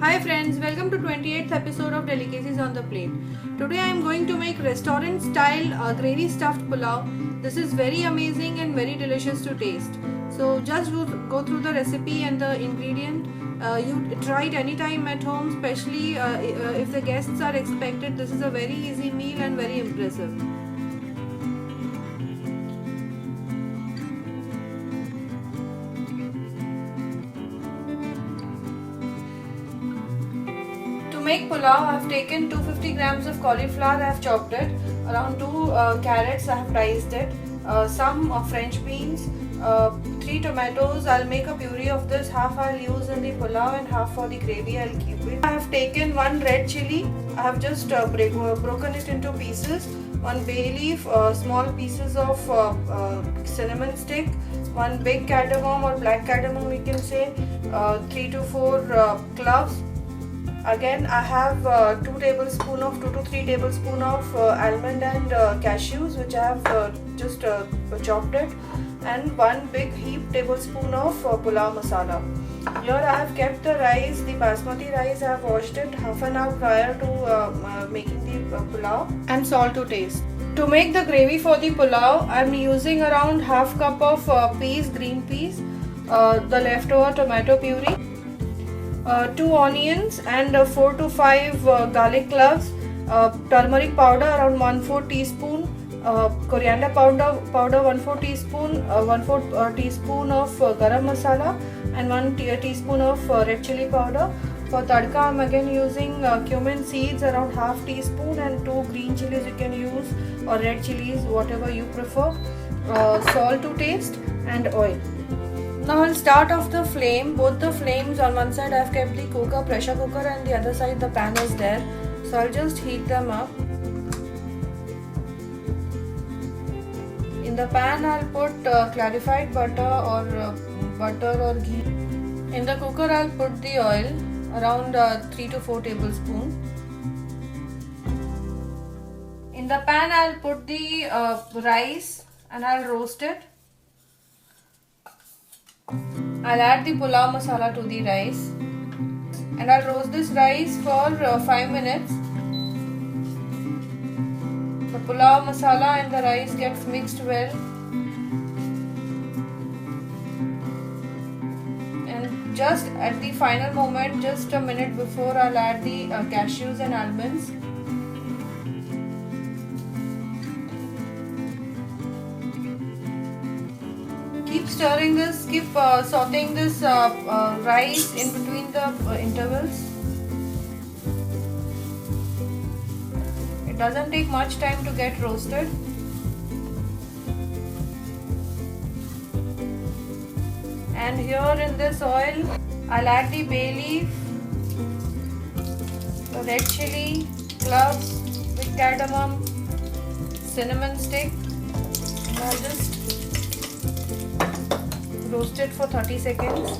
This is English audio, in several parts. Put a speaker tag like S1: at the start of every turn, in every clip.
S1: Hi friends, welcome to 28th episode of Delicacies on the Plate. Today I am going to make restaurant style gravy stuffed pulao. This is very amazing and very delicious to taste. So just go through the recipe and the ingredient. You try it anytime at home, especially if the guests are expected. This is a very easy meal and very impressive. To make pulao, I have taken 250 grams of cauliflower. I have chopped it. Around 2 carrots. I have diced it. Some French beans. 3 tomatoes. I'll make a puree of this. Half I'll use in the pulao and half for the gravy. I'll keep it. I have taken 1 red chili. I have just broken it into pieces. 1 bay leaf. Small pieces of cinnamon stick. 1 big cardamom or black cardamom, we can say. 3 to 4 cloves. Again, I have 2 to 3 tablespoons of almond and cashews, which I have just chopped it, and 1 big heap tablespoon of pulao masala. Here I have kept the rice, the basmati rice. I have washed it half an hour prior to making the pulao, and salt to taste. To make the gravy for the pulao, I am using around half cup of green peas, the leftover tomato puree. 2 onions and 4 to 5 garlic cloves, turmeric powder around 1/4 teaspoon, coriander powder 1/4 teaspoon, 1/4 teaspoon of garam masala, and 1 teaspoon of red chili powder. For tadka, I am again using cumin seeds around half teaspoon and 2 green chilies you can use, or red chilies, whatever you prefer. Salt to taste and oil. Now I'll start off the flame. Both the flames, on one side I've kept the pressure cooker, and the other side the pan is there. So I'll just heat them up. In the pan I'll put clarified butter or ghee. In the cooker I'll put the oil, around 3 to 4 tablespoons. In the pan I'll put the rice and I'll roast it. I'll add the pulao masala to the rice, and I'll roast this rice for 5 minutes. The pulao masala and the rice gets mixed well, and just at the final moment, just a minute before, I'll add the cashews and almonds. Keep stirring this, keep sauteing this rice in between the intervals. It doesn't take much time to get roasted. And here in this oil, I'll add the bay leaf, the red chili, cloves, with cardamom, cinnamon stick, and I'll just roast it for 30 seconds,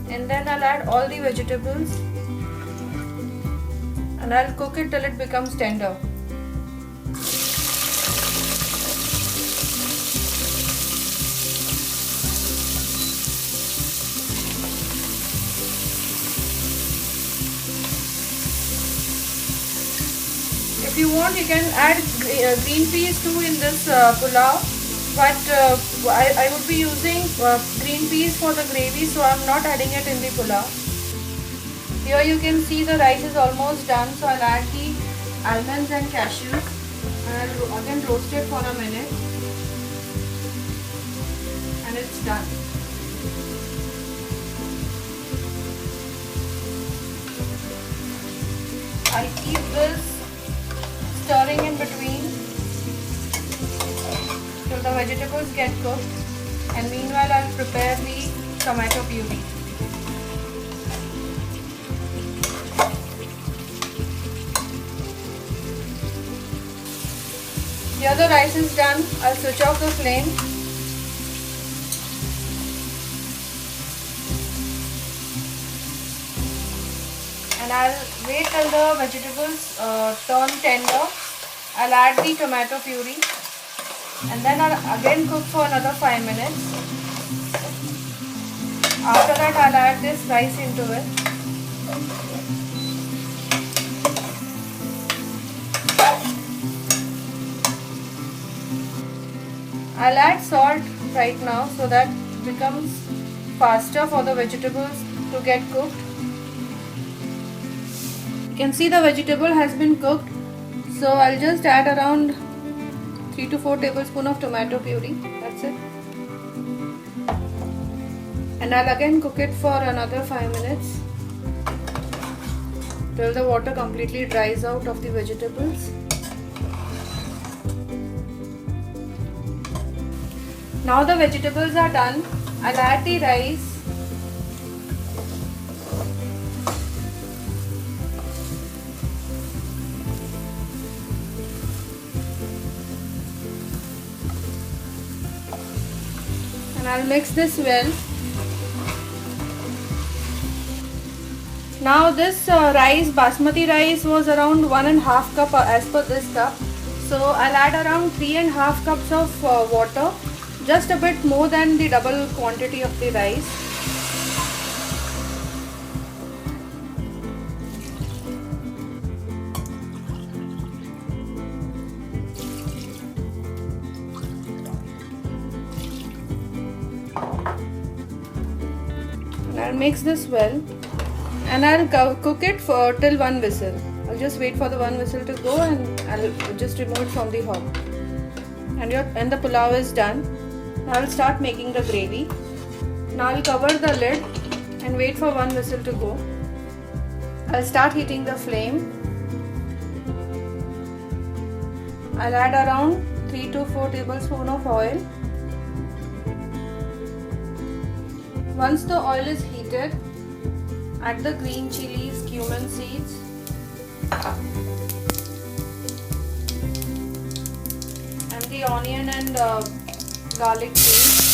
S1: and then I'll add all the vegetables and I'll cook it till it becomes tender. If you want, you can add green peas too in this pulao. But I would be using green peas for the gravy, so I'm not adding it in the pulao. Here you can see the rice is almost done, so I'll add the almonds and cashews, and I'll again roast it for a minute, and it's done. I'll keep this stirring in between till the vegetables get cooked, and meanwhile I'll prepare the tomato puree. Here the rice is done. I'll switch off the flame. And I'll wait till the vegetables turn tender. I'll add the tomato puree, and then I'll again cook for another 5 minutes. After that, I'll add this rice into it. I'll add salt right now so that it becomes faster for the vegetables to get cooked. You can see the vegetable has been cooked, so I'll just add around 3 to 4 tablespoons of tomato puree. That's it. And I'll again cook it for another 5 minutes till the water completely dries out of the vegetables. Now the vegetables are done. I'll add the rice. And I'll mix this well. Now this rice, basmati rice, was around 1.5 cup as per this cup. So I'll add around 3.5 cups of water, just a bit more than the double quantity of the rice. And I'll mix this well. And I'll cook it for till 1 whistle. I'll just wait for the 1 whistle to go and I'll just remove it from the hob. And the pulao is done. Now I'll start making the gravy. Now I'll cover the lid and wait for 1 whistle to go. I'll start heating the flame. I'll add around 3 to 4 tablespoons of oil. Once the oil is heated, add the green chilies, cumin seeds, and the onion and garlic paste.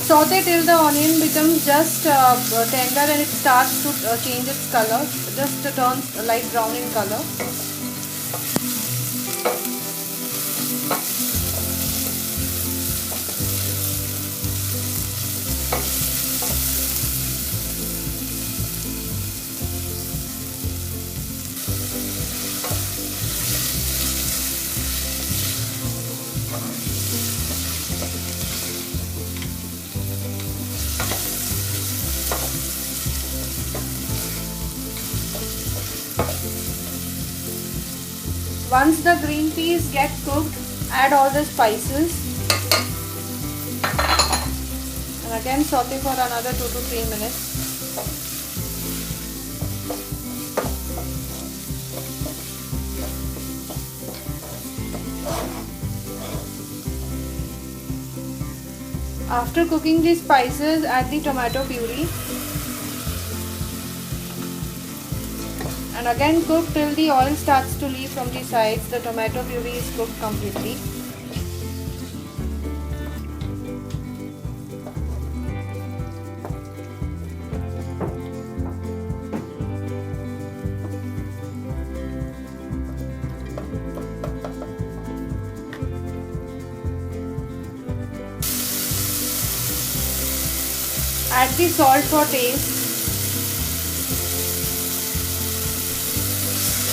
S1: Saute till the onion becomes just tender and it starts to change its color, just turns light brown in color. Once the green peas get cooked, add all the spices and again saute for another 2 to 3 minutes. After cooking the spices, add the tomato puree and again cook till the oil starts to leave from the sides. The tomato puree is cooked completely. Add the salt for taste.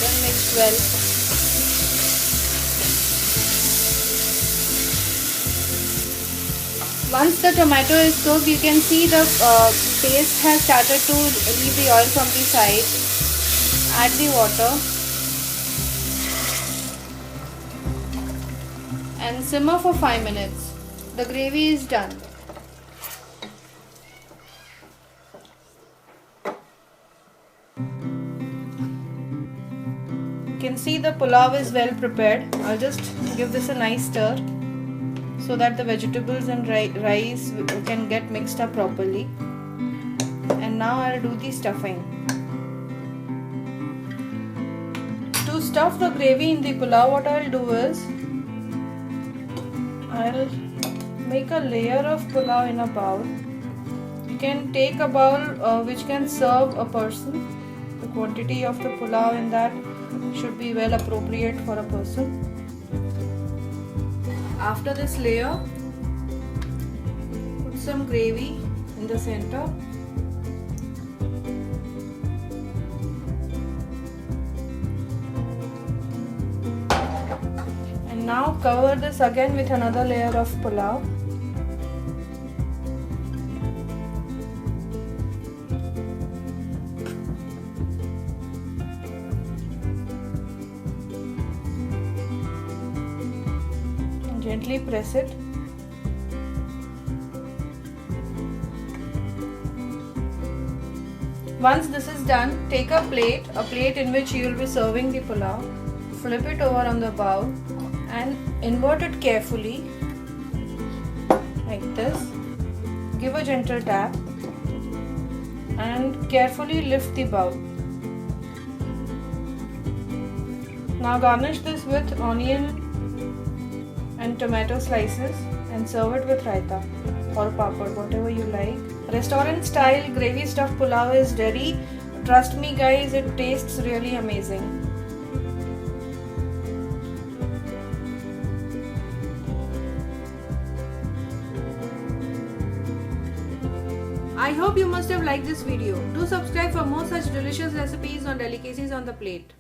S1: Then mix well. Once the tomato is cooked, you can see the paste has started to leave the oil from the side. Add the water and simmer for 5 minutes. The gravy is done. You can see the pulao is well prepared. I'll just give this a nice stir so that the vegetables and rice can get mixed up properly. And now I'll do the stuffing. stuff the gravy in the pulao, what I'll do is I'll make a layer of pulao in a bowl. You can take a bowl which can serve a person. The quantity of the pulao in that should be well appropriate for a person. After this layer, put some gravy in the center. And now cover this again with another layer of pulao. Gently press it. Once this is done, take a plate in which you will be serving the pulao. Flip it over on the bowl and invert it carefully like this. Give a gentle tap and carefully lift the bowl. Now garnish this with onion and tomato slices and serve it with raita or papad, whatever you like. Restaurant style gravy stuffed pulao is ready. Trust me guys, it tastes really amazing. I hope you must have liked this video. Do subscribe for more such delicious recipes on delicacies on the plate.